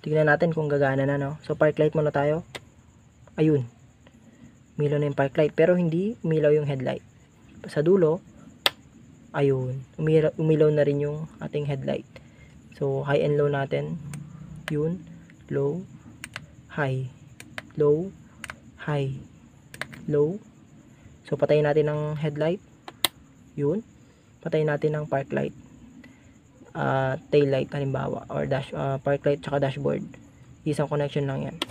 Tingnan natin kung gagana na, no? So, park light muna tayo. Ayun. Umilaw na yung park light. Pero hindi umilaw yung headlight. Sa dulo, ayun. Umilaw na rin yung ating headlight. So, high and low natin. Yun. Low. High. Low. High. Low. So, patayin natin ang headlight. Yun. Patayin natin ang park light. Tail light halimbawa. Or park light tsaka dashboard. Isang connection lang yan.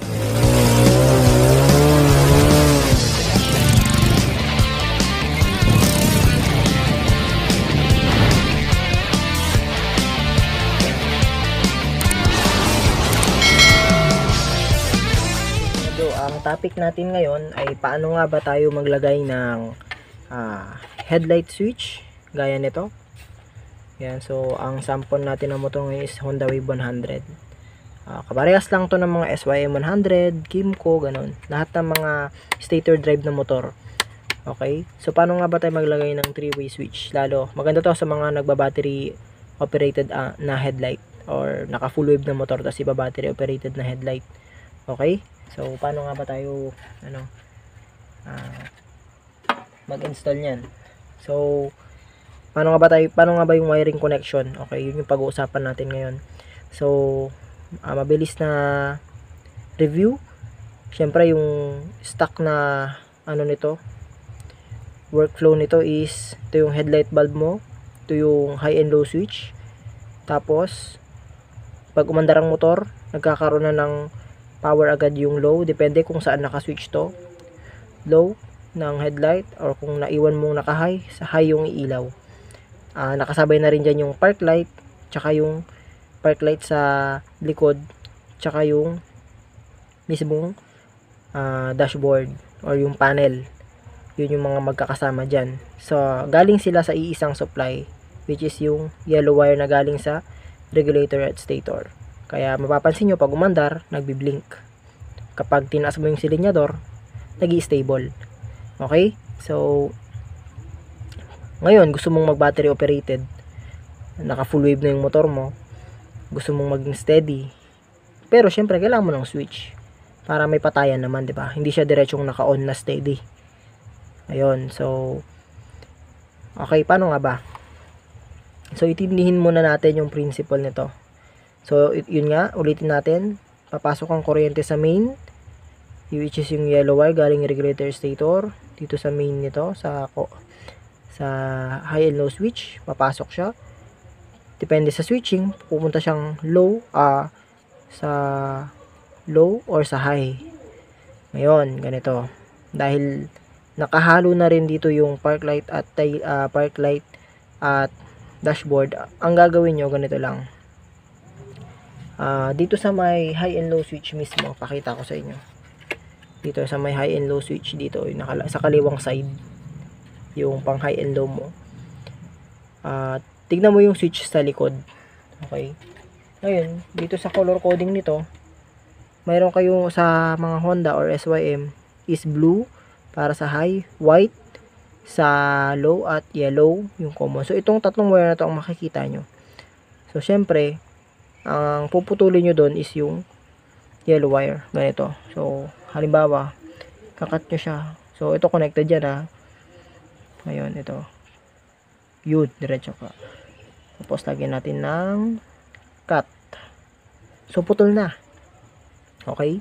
Ang topic natin ngayon ay paano nga ba tayo maglagay ng headlight switch gaya nito. Yan, so ang sample natin ng motor ngayon is Honda Wave 100. Kaparehas lang to ng mga SYM 100, Kymco, ganun. Lahat ng mga stator drive na motor. Okay, so paano nga ba tayo maglagay ng 3-way switch? Lalo, maganda to sa mga nagba-battery operated na headlight or naka full wave na motor tapos iba battery operated na headlight. Okay? So, paano nga ba tayo mag-install niyan? So, paano nga ba yung wiring connection? Okay, yun yung pag-uusapan natin ngayon. So, mabilis na review. Syempre, yung stock na nito, workflow nito is ito yung headlight bulb mo, ito yung high and low switch. Tapos, pag umandar ang motor, nagkakaroon na ng power agad yung low, depende kung saan naka-switch to. Low ng headlight or kung naiwan mong naka-high, sa high yung iilaw. Nakasabay na rin dyan yung park light, tsaka yung park light sa likod, tsaka yung mismong dashboard or yung panel. Yun yung mga magkakasama dyan. So, galing sila sa iisang supply, which is yung yellow wire na galing sa regulator at stator. Kaya mapapansin nyo pag umandar, nagbi-blink. Kapag tinaas mo yung silinyador, nag-i-stable. Okay? So, ngayon, gusto mong mag-battery operated, naka full wave na yung motor mo, gusto mong maging steady, pero syempre, kailangan mo ng switch para may patayan naman, di ba? Hindi siya diretsong naka-on na steady. Ayun, so, okay, paano nga ba? So, itindihin muna natin yung principle nito. So, yun nga, ulitin natin. Papasok ang kuryente sa main, which is yung yellow wire galing regulator stator. Dito sa main nito, sa high and low switch, papasok siya. Depende sa switching, pupunta siyang low, sa low or sa high. Ngayon, ganito. Dahil nakahalo na rin dito yung park light at dashboard, ang gagawin nyo, ganito lang. Dito sa may high and low switch mismo, pakita ko sa inyo. Dito sa may high and low switch dito, yung sa kaliwang side, yung pang high and low mo. Tignan mo yung switch sa likod. Okay. Ngayon, dito sa color coding nito, mayroon kayong sa mga Honda or SYM is blue para sa high, white sa low at yellow yung common. So itong tatlong wire na to ang makikita nyo. So syempre, ang puputulin nyo doon is yung yellow wire, ganito. So halimbawa, kakat nyo siya. So ito connected dyan ngayon, ito yun, diretso ka. Tapos lagyan natin ng cut. So putol na. Okay.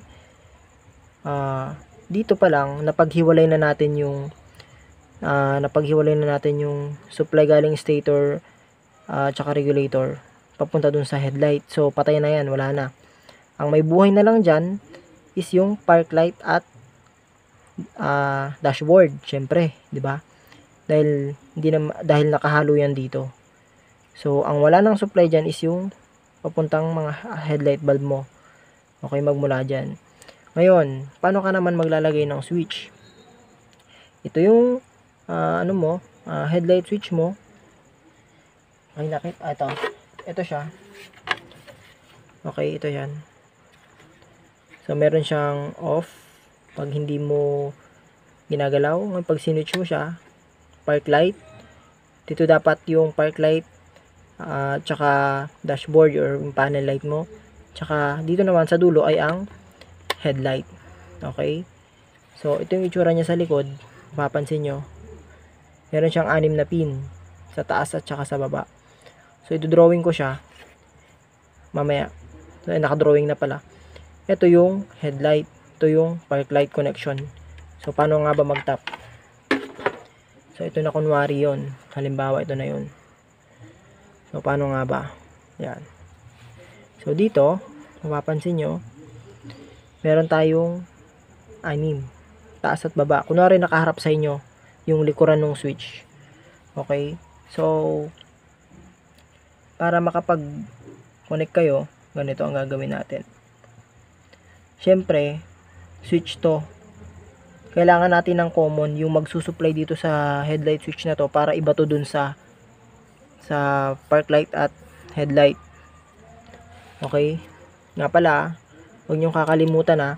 Dito pa lang napaghiwalay na natin yung supply galing stator tsaka regulator papunta dun sa headlight. So patay na yan, wala na. Ang may buhay na lang dyan is yung park light at dashboard, syempre, di ba? Dahil nakahalo yan dito. So ang wala nang supply dyan is yung papuntang mga headlight bulb mo. Okay, magmula dyan. Ngayon, paano ka naman maglalagay ng switch? Ito yung headlight switch mo. Ay, ito siya. Okay, ito yan. So meron siyang off pag hindi mo ginagalaw. Ngayon, pag sinwitch mo siya, park light, dito dapat yung park light tsaka dashboard or yung panel light mo Tsaka dito naman sa dulo ay ang headlight. Okay? So, ito yung itsura niya sa likod. Mapapansin nyo. Meron siyang 6 na pin sa taas at saka sa baba. So, ito drawing ko siya mamaya. So, naka-drawing na pala. Ito yung headlight. Ito yung park light connection. So, paano nga ba mag-tap? So, ito na kunwari yon. Halimbawa, ito na yon. So, paano nga ba? Yan. So, dito, mapapansin nyo, meron tayong 6. Taas at baba. Kunwari nakaharap sa inyo yung likuran ng switch. Okay? So, para makapag-connect kayo, ganito ang gagawin natin. Siyempre, switch to. Kailangan natin ng common yung magsusupply dito sa headlight switch na to para iba to dun sa park light at headlight. Okay? Nga pala, huwag niyong kakalimutan na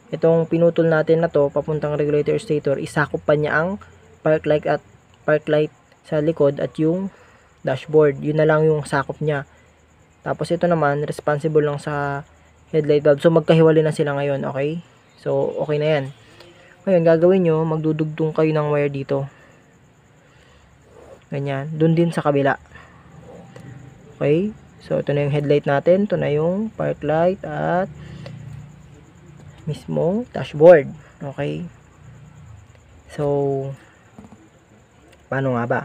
itong pinutol natin na to papuntang regulator stator, isakop pa niya ang park light sa likod at yung dashboard. Yun na lang yung sakop niya. Tapos ito naman responsible lang sa headlight bulb. So magkahiwalay na sila ngayon, okay? So okay na yan. Ngayon gagawin nyo, magdudugtong kayo ng wire dito. Ganyan. Doon din sa kabila. Okay? So ito na yung headlight natin, ito na yung park light at mismong dashboard. Okay? So, paano nga ba?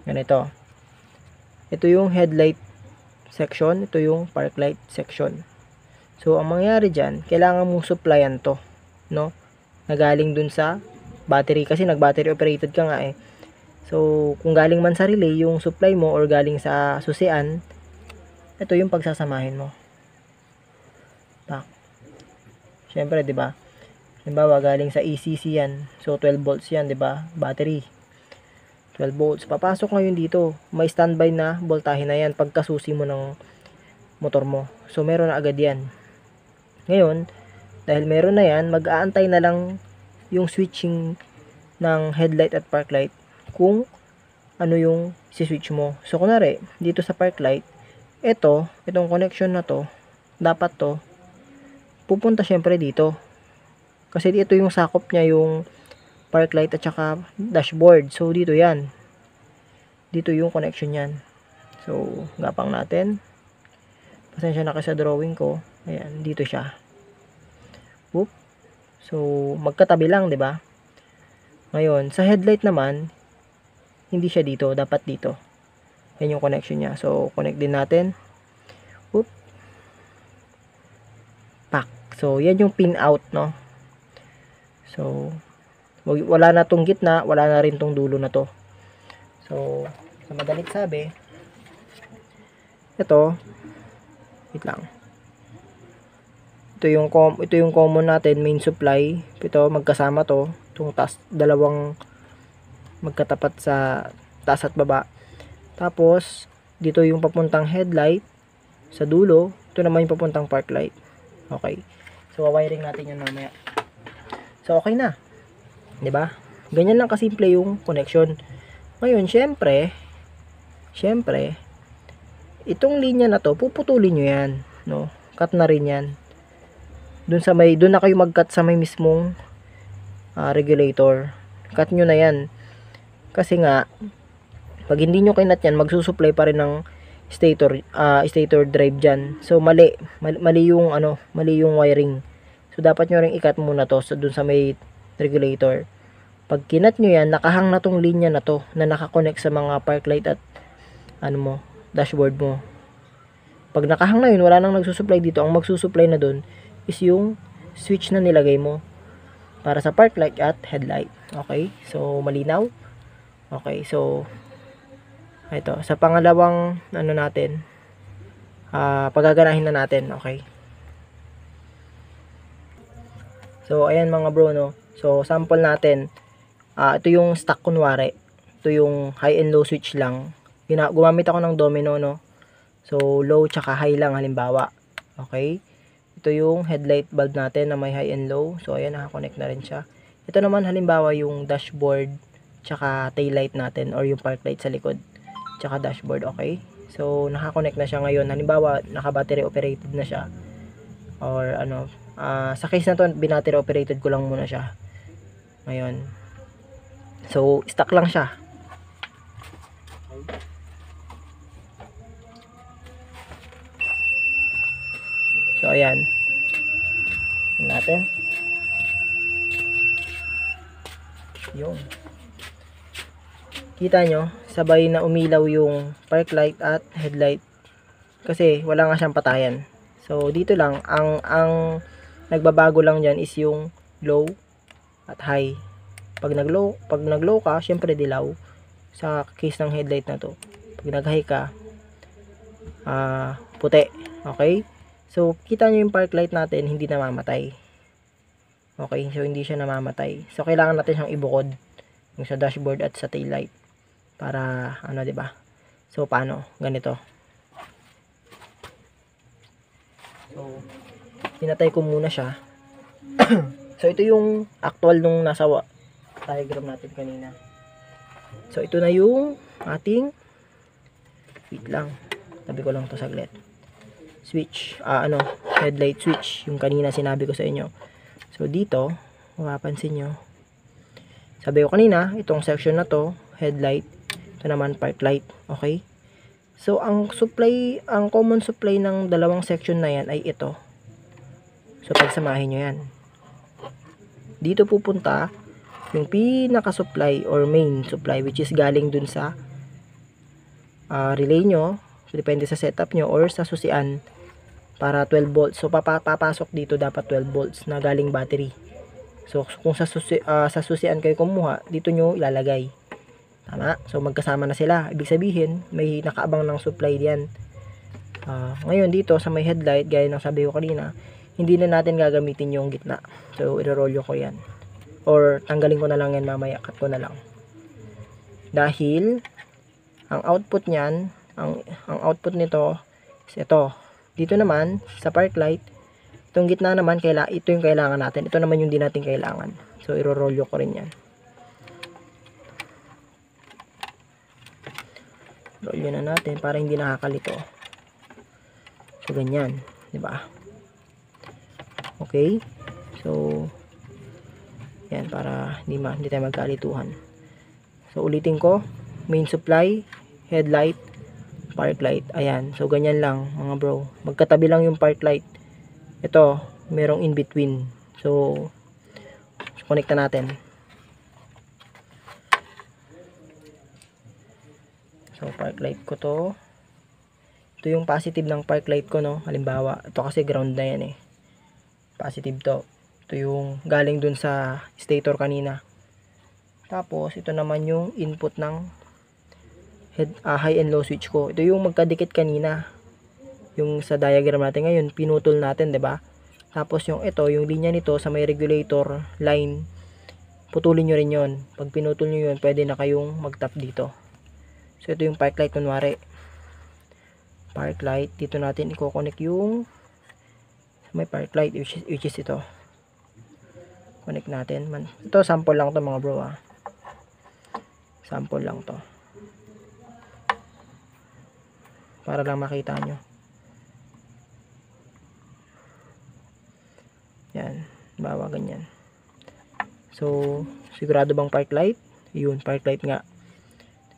Ganito. Ito yung headlight section, ito yung park light section. So, ang mangyayari dyan, kailangan mong supplyan to, no? Nagaling dun sa battery, kasi nag-battery operated ka nga eh. So, kung galing man sa relay, yung supply mo, or galing sa susian, ito yung pagsasamahin mo. Tak. Siyempre, 'di ba? Halimbawa, galing sa ECC 'yan. So 12 volts 'yan, 'di ba? Battery. 12 volts. Papasok ngayon dito. May standby na voltahe na 'yan pagkasusi mo ng motor mo. So meron na agad 'yan. Ngayon, dahil meron na 'yan, mag-aantay na lang yung switching ng headlight at park light kung ano yung si-switch mo. So kunwari, dito sa park light, itong connection na to, dapat to pupunta syempre dito. Kasi ito yung sakop niya, yung park light at saka dashboard. So, dito yan. Dito yung connection yan. So, gapang natin. Pasensya na kasi sa drawing ko. Ayan, dito siya. Whoop. So, magkatabi lang, di ba? Ngayon, sa headlight naman, hindi siya dito. Dapat dito. Yan yung connection niya. So, connect din natin. Whoop. So, yan yung pin out, no? So, wala na tong gitna, wala na rin tong dulo na to. So, sa madalit sabi, ito, wait lang. Ito yung common natin, main supply. Ito, magkasama to. Itong dalawang magkatapat sa taas at baba. Tapos, dito yung papuntang headlight sa dulo. Ito naman yung papuntang park light. Okay. So, wiring natin yun mamaya. So, okay na. 'Di ba? Ganyan lang kasimple yung connection. Ngayon, syempre, itong linya na to, puputulin nyo yan. No? Cut na rin yan. Doon na kayo mag-cut sa may mismong regulator. Cut nyo na yan. Kasi nga, pag hindi nyo kinat yan, magsusupply pa rin ng stator drive dyan. So mali yung wiring. So dapat nyo ring ikat muna to dun sa may regulator. Pag kinat nyo yan, nakahang na tong linya na to na nakakonect sa mga park light at dashboard mo. Pag nakahang na yun, wala nang nagsusupply dito. Ang magsusupply na dun is yung switch na nilagay mo para sa park light at headlight. Okay? So malinaw? Okay, so ito, sa pangalawang natin, pagaganahin na natin, okay? So, ayan mga bro, no? So, sample natin, ito yung stock kunwari, ito yung high and low switch lang. Gumamit ako ng domino, no? So, low tsaka high lang halimbawa, okay? Ito yung headlight bulb natin na may high and low. So, ayan, nakakonect na rin siya. Ito naman halimbawa yung dashboard tsaka tail light natin or yung park light sa likod tsaka dashboard, okay? So, naka-connect na siya ngayon. Halimbawa, naka-battery operated na siya. Or ano, sa case na to, binattery operated ko lang muna siya. Ngayon. So, stuck lang siya. So, ayan. Natin. Yun. Kita nyo, sabay na umilaw yung park light at headlight. Kasi wala nga siyang patayan. So, dito lang, ang nagbabago lang dyan is yung low at high. Pag nag-low ka, syempre dilaw. Sa case ng headlight na to. Pag nag-high ka, puti. Okay? So, kita nyo yung park light natin, hindi namamatay. Okay? So, hindi siya namamatay. So, kailangan natin siyang ibukod. Yung sa dashboard at sa tail light. Para, ano, diba? So, paano? Ganito. So, pinatay ko muna siya. So, ito yung actual nung nasa diagram natin kanina. So, ito na yung ating wait lang. Tabi ko lang to saglit. Switch. Headlight switch. Yung kanina sinabi ko sa inyo. So, dito, mapapansin nyo. Sabi ko kanina, itong section na to, headlight. Ito naman, park light. Okay? So, ang common supply ng dalawang section na yan ay ito. So, pagsamahin nyo yan. Dito pupunta yung pinaka-supply or main supply which is galing dun sa relay nyo. So, depende sa setup nyo or sa susian para 12 volts. So, papasok dito dapat 12 volts na galing battery. So, kung sa susian kayo kumuha, dito nyo ilalagay. Tama? So, magkasama na sila. Ibig sabihin, may nakaabang ng supply diyan. Ngayon, dito sa may headlight, gaya ng sabi ko kanina, hindi na natin gagamitin yung gitna. So, irorolyo ko yan. Or, tanggalin ko na lang yan mamaya. Cut ko na lang. Dahil, ang output niyan, ang output nito, is ito. Dito naman, sa park light, itong gitna naman, ito yung kailangan natin. Ito naman yung di natin kailangan. So, irorolyo ko rin yan. Rolyo na natin para hindi nakakalito. So, ganyan. Diba? Okay? So, yan, para hindi tayo magkalituhan. So, ulitin ko. Main supply, headlight, park light. Ayan. So, ganyan lang, mga bro. Magkatabi lang yung park light. Ito, merong in between. So, connect na natin. So, park light ko to. Ito yung positive ng park light ko, no? Halimbawa, ito kasi ground na yan eh. Positive to. Ito yung galing dun sa stator kanina. Tapos, ito naman yung input ng high and low switch ko. Ito yung magkadikit kanina. Yung sa diagram natin ngayon, pinutol natin, 'di ba? Tapos yung ito, yung linya nito sa may regulator line, putulin nyo rin 'yon. Pag pinutol nyo 'yon, pwede na kayong mag-tap dito. So ito yung park light kunwari. Park light, dito natin i-connect yung may park light which is ito. Connect natin. Ito sample lang to mga bro, ah. Sample lang to. Para lang makita nyo. Yan, bawa ganyan. So, sigurado bang park light? Yun, park light nga.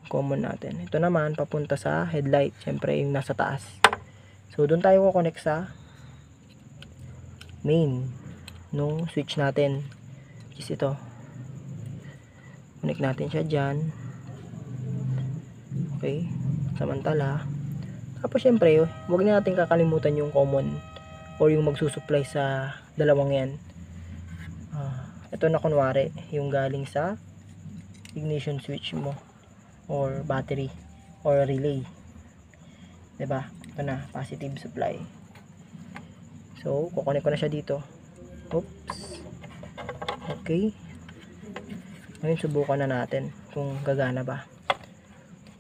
Common natin. Ito naman, papunta sa headlight. Siyempre, yung nasa taas. So, doon tayo kukonect sa main nung switch natin. Which is ito. Connect natin siya dyan. Okay. Samantala. Tapos, siyempre, huwag na natin kakalimutan yung common or yung magsusupply sa dalawang yan. Ito na kunwari, yung galing sa ignition switch mo or battery or relay. 'Di ba? Ito na, positive supply. So, kukunin ko na siya dito. Oops. Okay. Ngayon, subukan na natin kung gagana ba.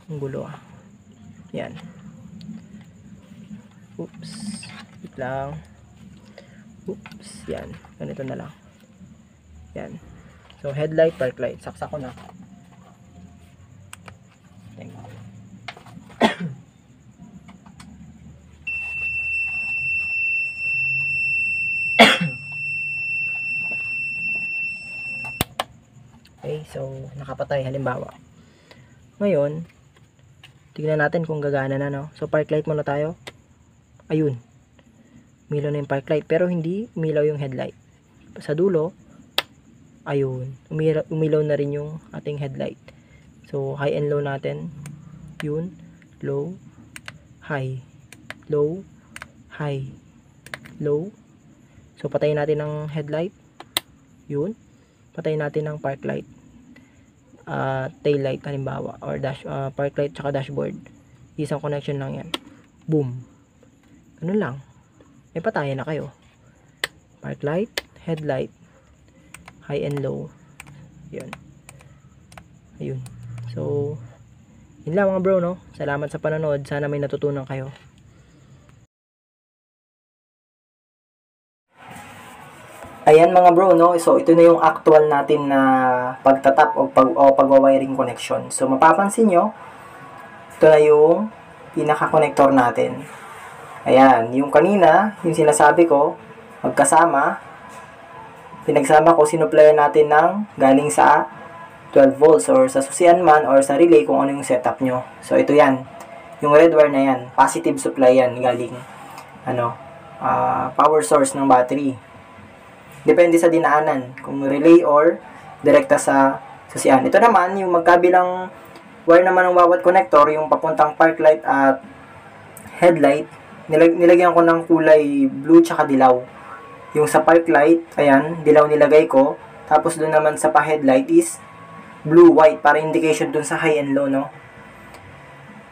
Ang gulo, ah. Yan. Oops. Wait lang. Oops. Yan. Ganito na lang. Yan. So, headlight, park light. Saksak ko na. So, nakapatay halimbawa. Ngayon, tignan natin kung gagana na, no? So, park light muna tayo. Ayun. Umilaw na yung park light, pero hindi umilaw yung headlight. Sa dulo, ayun. Umilaw na rin yung ating headlight. So, high and low natin. Yun. Low. High. Low. High. Low. So, patayin natin ang headlight. Yun. Patayin natin ang park light. Tail light halimbawa. Or park light tsaka dashboard. Isang connection lang yan. Boom. Ganun lang. May patayin na kayo. Park light. Headlight. High and low. Yun. Ayun. So, yun lang mga bro, no? Salamat sa panonood. Sana may natutunan kayo. Ayan mga bro, no? So, ito na yung actual natin na pagtatap o pagwa-wiring connection. So, mapapansin nyo, ito na yung pinaka-connector natin. Ayan, yung kanina, yung sinasabi ko, magkasama, pinagsama ko, sinuplayan natin ng galing sa 12 volts or sa susian man or sa relay kung ano yung setup nyo. So, ito yan. Yung red wire na yan, positive supply yan galing power source ng battery. Depende sa dinaanan, kung relay or direkta sa susian. Ito naman, yung magkabilang wire naman ng bawat connector, yung papuntang park light at headlight, nilagyan ko ng kulay blue tsaka dilaw. Yung sa park light, ayan, dilaw nilagay ko. Tapos doon naman sa pa-headlight is blue-white para indication dun sa high and low, no?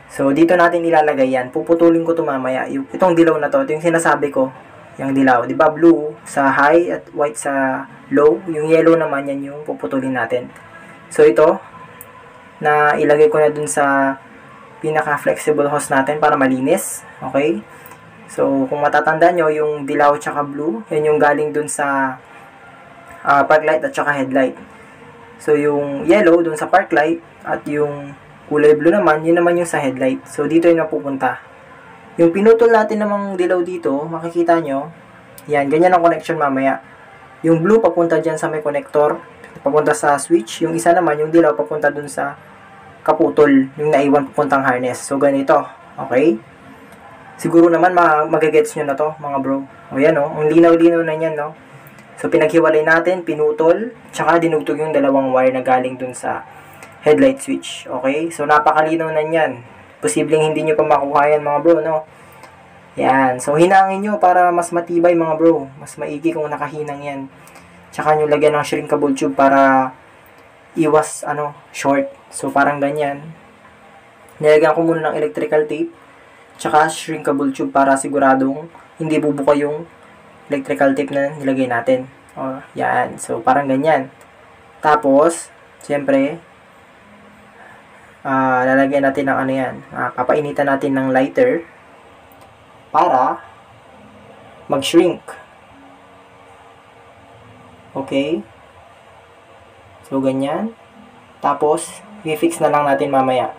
So, dito natin ilalagay yan. Puputulin ko ito mamaya. Itong dilaw na to, ito yung sinasabi ko. Yung dilaw, di ba? Blue sa high at white sa low. Yung yellow naman, yan yung puputulin natin. So, ito, na ilagay ko na dun sa pinaka-flexible hose natin para malinis. Okay? So, kung matatandaan nyo, yung dilaw tsaka blue, yan yung galing dun sa park light at tsaka headlight. So, yung yellow dun sa park light at yung kulay blue naman, yun naman yung sa headlight. So, dito yung napupunta. Yung pinutol natin namang dilaw dito, makikita nyo, yan, ganyan ang connection mamaya. Yung blue papunta dyan sa may connector, papunta sa switch. Yung isa naman, yung dilaw, papunta dun sa kaputol, yung naiwan papuntang harness. So, ganito. Okay? Siguro naman, magagets nyo na to, mga bro. O yan, no? Ang linaw-linaw na yan, no? So, pinaghiwalay natin, pinutol, tsaka dinugtog yung dalawang wire na galing dun sa headlight switch. Okay? So, napakalinaw na yan. Posibleng hindi nyo pa makuha yan, mga bro, no? Yan. So, hinangin nyo para mas matibay, mga bro. Mas maigi kung nakahinang yan. Tsaka nyo lagyan ng shrinkable tube para iwas, short. So, parang ganyan. Nilagyan ko muna ng electrical tape. Tsaka shrinkable tube para siguradong hindi bubuka yung electrical tape na nilagay natin. O, yan. So, parang ganyan. Tapos, siyempre, lalagyan natin ng yan. Papainitan natin ng lighter para mag-shrink. Okay? So, ganyan. Tapos, i-fix na lang natin mamaya.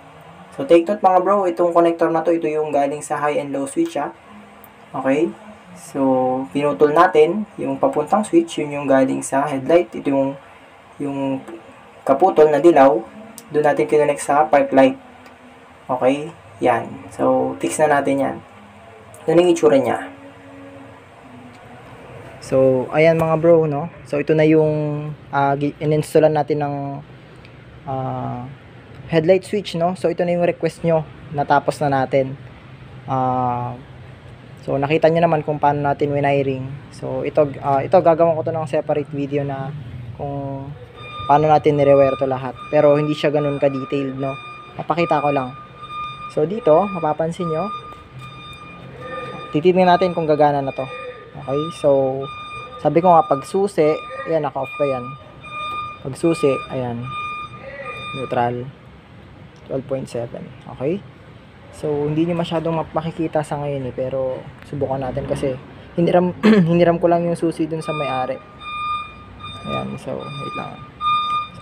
So, take note mga bro, itong connector na to, ito yung galing sa high and low switch, Okay? So, pinutol natin yung papuntang switch, yun yung galing sa headlight. Ito yung kaputol na dilaw. Doon natin kinonect sa park light. Okay? Yan. So, fix na natin yan. Yan yung itsura niya. So, ayan mga bro, no? So, ito na yung in-installan natin ng headlight switch, no? So, ito na yung request nyo. Natapos na natin. So, nakita nyo naman kung paano natin wiring. So, ito gagawin ko to ng separate video na kung paano natin nirewire to lahat. Pero hindi siya ganun ka-detailed, no? Papakita ko lang. So, dito, mapapansin nyo, titignan natin kung gagana na to. Okay? So, sabi ko nga, pag susi, ayan, naka-off pa yan. Pag susi, ayan, neutral, 12.7. Okay? So, hindi nyo masyadong makikita sa ngayon pero subukan natin kasi hiniram ko lang yung susi dun sa may-ari. Ayan, so, wait lang.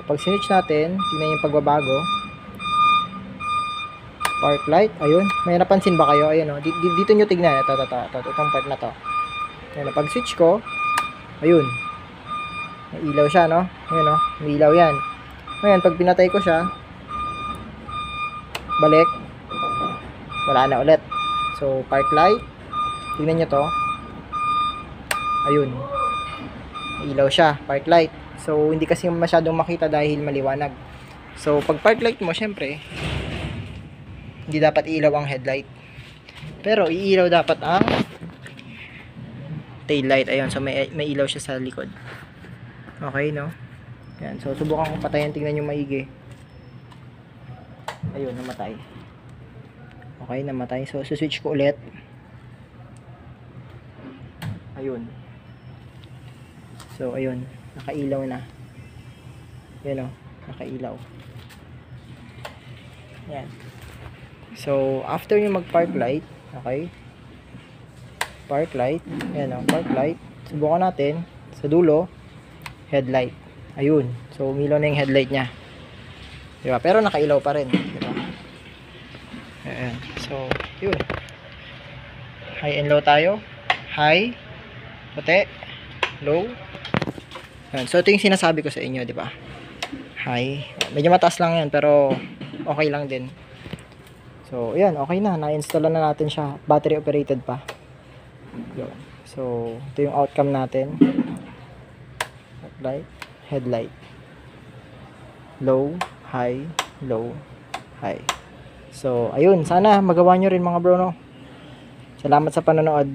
Pag sinitch natin, tingnan yung pagbabago. Park light, ayun. May napansin ba kayo? Ayun, dito nyo tignan. Ito, itong part na to. Ayun, pag switch ko, ayun. May ilaw siya, no? Ayun, may ilaw yan. Ngayon, pag pinatay ko siya, balik, wala na ulit. So, park light. Tingnan nyo to. Ayun. Ilaw siya, park light. So, hindi kasi masyadong makita dahil maliwanag. So, pag park light mo, syempre, hindi dapat ilaw ang headlight. Pero, iilaw dapat ang tail light. Ayun, so may ilaw siya sa likod. Okay, no? Yan, so subukan kong patayin. Tingnan nyo maigi. Ayun, namatay. Okay, namatay. So, switch ko ulit. Ayun. So, ayun. Nakailaw na. Yan o. Nakailaw. Yan. So, after yung mag-park light, okay? Park light. Yan o. Park light. Subukan natin. Sa dulo, headlight. Ayun. So, umilaw na yung headlight niya. Diba? Pero nakailaw pa rin. Diba? Ayan. So, yun. High and low tayo. High. Puti. Low. Ayan. So, ito yung sinasabi ko sa inyo, di ba? High. Medyo mataas lang yan, pero okay lang din. So, ayan. Okay na. Na-install na natin siya. Battery operated pa. Yun. So, ito yung outcome natin. Light. Headlight. Low. High. Low. High. So, ayun. Sana magawa nyo rin mga bro, no? Salamat sa panonood.